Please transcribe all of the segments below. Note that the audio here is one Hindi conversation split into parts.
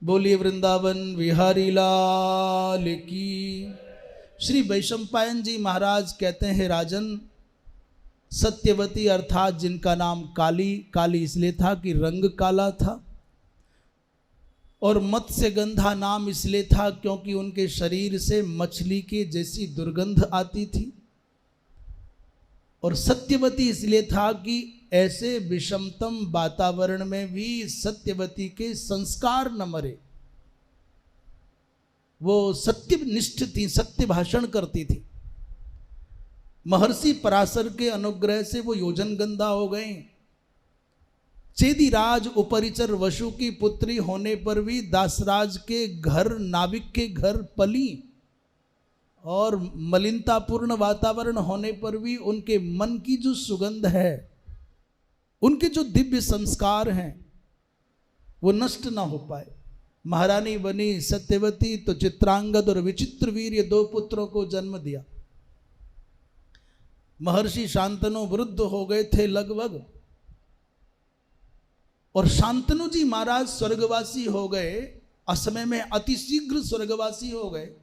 बोलिए वृंदावन बिहारी लाल की। श्री वैशंपायन जी महाराज कहते हैं, राजन, सत्यवती अर्थात जिनका नाम काली, काली इसलिए था कि रंग काला था, और मत्स्यगंधा नाम इसलिए था क्योंकि उनके शरीर से मछली के जैसी दुर्गंध आती थी, और सत्यवती इसलिए था कि ऐसे विषमतम वातावरण में भी सत्यवती के संस्कार न मरे। वो सत्यनिष्ठ थी, सत्य भाषण करती थी। महर्षि पराशर के अनुग्रह से वो योजनगंधा हो गई। चेदीराज उपरिचर वसु की पुत्री होने पर भी दासराज के घर, नाविक के घर पली, और मलिनतापूर्ण वातावरण होने पर भी उनके मन की जो सुगंध है, उनके जो दिव्य संस्कार हैं, वो नष्ट ना हो पाए। महारानी बनी सत्यवती तो चित्रांगद और विचित्रवीर ये दो पुत्रों को जन्म दिया। महर्षि शांतनु वृद्ध हो गए थे लगभग, और शांतनु जी महाराज स्वर्गवासी हो गए। असमय में अतिशीघ्र स्वर्गवासी हो गए।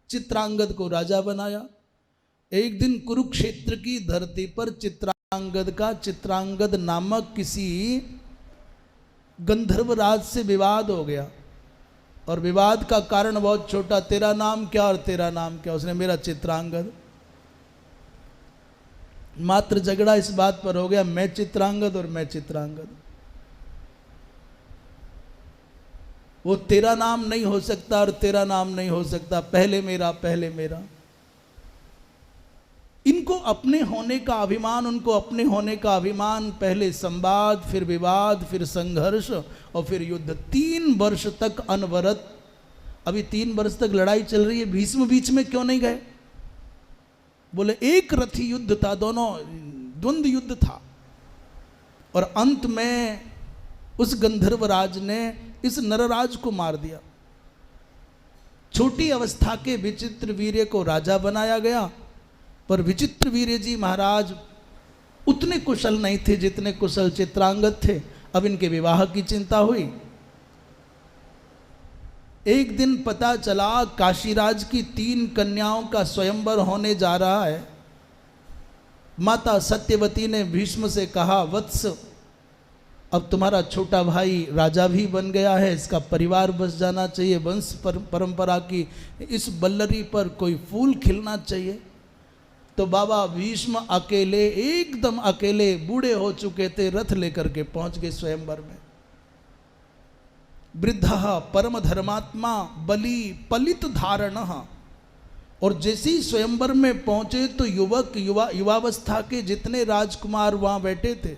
चित्रांगद को राजा बनाया। एक दिन कुरुक्षेत्र की धरती पर चित्रांगद नामक किसी गंधर्वराज से विवाद हो गया, और विवाद का कारण बहुत छोटा, तेरा नाम क्या और तेरा नाम क्या। उसने मेरा चित्रांगद। मात्र झगड़ा इस बात पर हो गया, मैं चित्रांगद और मैं चित्रांगद। वो तेरा नाम नहीं हो सकता और तेरा नाम नहीं हो सकता, पहले मेरा पहले मेरा। इनको अपने होने का अभिमान, उनको अपने होने का अभिमान। पहले संवाद, फिर विवाद, फिर संघर्ष और फिर युद्ध। 3 वर्ष तक अनवरत। अभी 3 वर्ष तक लड़ाई चल रही है, भीष्म बीच में क्यों नहीं गए? बोले एक रथी युद्ध था, दोनों द्वंद्व युद्ध था, और अंत में उस गंधर्वराज ने इस नरराज को मार दिया। छोटी अवस्था के विचित्र वीर्य को राजा बनाया गया, पर विचित्र वीर्य जी महाराज उतने कुशल नहीं थे जितने कुशल चित्रांगद थे। अब इनके विवाह की चिंता हुई। एक दिन पता चला काशीराज की 3 कन्याओं का स्वयंवर होने जा रहा है। माता सत्यवती ने भीष्म से कहा, वत्स, अब तुम्हारा छोटा भाई राजा भी बन गया है, इसका परिवार बस जाना चाहिए, वंश परंपरा की इस बल्लरी पर कोई फूल खिलना चाहिए। तो बाबा भीष्म अकेले, एकदम अकेले, बूढ़े हो चुके थे, रथ लेकर के पहुंच गए स्वयंवर में। वृद्धा परम धर्मात्मा बलि पलित धारण। और जैसे ही स्वयंवर में पहुंचे तो युवावस्था के जितने राजकुमार वहां बैठे थे,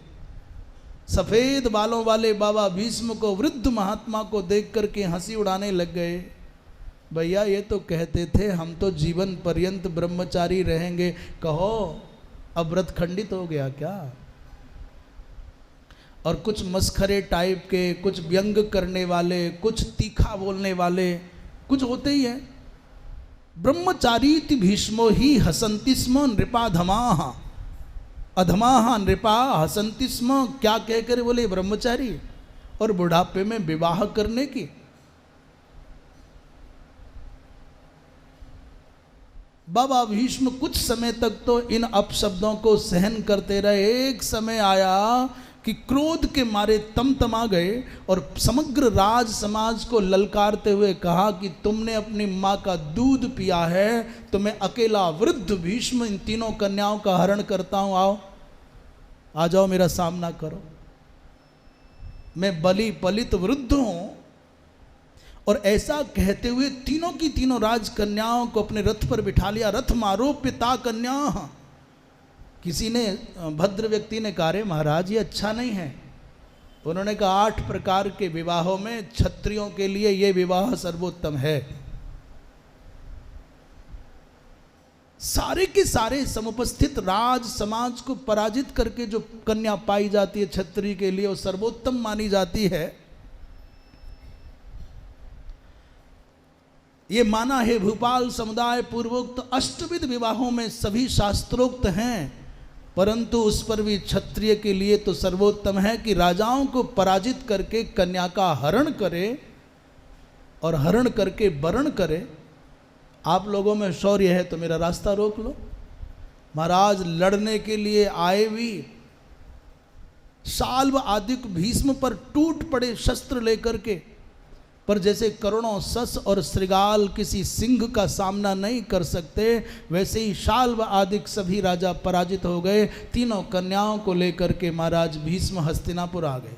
सफेद बालों वाले बाबा भीष्म को, वृद्ध महात्मा को देख करके हंसी उड़ाने लग गए। भैया ये तो कहते थे हम तो जीवन पर्यंत ब्रह्मचारी रहेंगे, कहो अब व्रत खंडित हो गया क्या? और कुछ मस्खरे टाइप के, कुछ व्यंग करने वाले, कुछ तीखा बोलने वाले, कुछ होते ही हैं। ब्रह्मचारीति भीष्मो ही हसंति स्म नृपाधमाः, अधमाः नृपा हसंति स्म। क्या कहकर बोले ब्रह्मचारी, और बुढ़ापे में विवाह करने की। बाबा भीष्म कुछ समय तक तो इन अपशब्दों को सहन करते रहे। एक समय आया कि क्रोध के मारे तमतमा गए और समग्र राज समाज को ललकारते हुए कहा कि तुमने अपनी माँ का दूध पिया है, तो मैं अकेला वृद्ध भीष्म इन 3 कन्याओं का हरण करता हूँ। आओ, आ जाओ, मेरा सामना करो। मैं बलि पलित वृद्ध हूँ। और ऐसा कहते हुए तीनों की तीनों राजकन्याओं को अपने रथ पर बिठा लिया। रथ मारो पिता कन्या। किसी ने, भद्र व्यक्ति ने कहा, रे महाराज ये अच्छा नहीं है। उन्होंने कहा 8 प्रकार के विवाहों में क्षत्रियों के लिए ये विवाह सर्वोत्तम है। सारे के सारे समुपस्थित राज समाज को पराजित करके जो कन्या पाई जाती है क्षत्रिय के लिए, वो सर्वोत्तम मानी जाती है। ये माना है भूपाल समुदाय पूर्वोक्त अष्टविध विवाहों में सभी शास्त्रोक्त हैं, परंतु उस पर भी क्षत्रिय के लिए तो सर्वोत्तम है कि राजाओं को पराजित करके कन्या का हरण करे और हरण करके वरण करे, आप लोगों में शौर्य है तो मेरा रास्ता रोक लो। महाराज लड़ने के लिए आए भी, शाल्व आदिक भीष्म पर टूट पड़े शस्त्र लेकर के, पर जैसे करोड़ों सस और श्रृगाल किसी सिंह का सामना नहीं कर सकते, वैसे ही शाल्व आदिक सभी राजा पराजित हो गए। तीनों कन्याओं को लेकर के महाराज भीष्म हस्तिनापुर आ गए।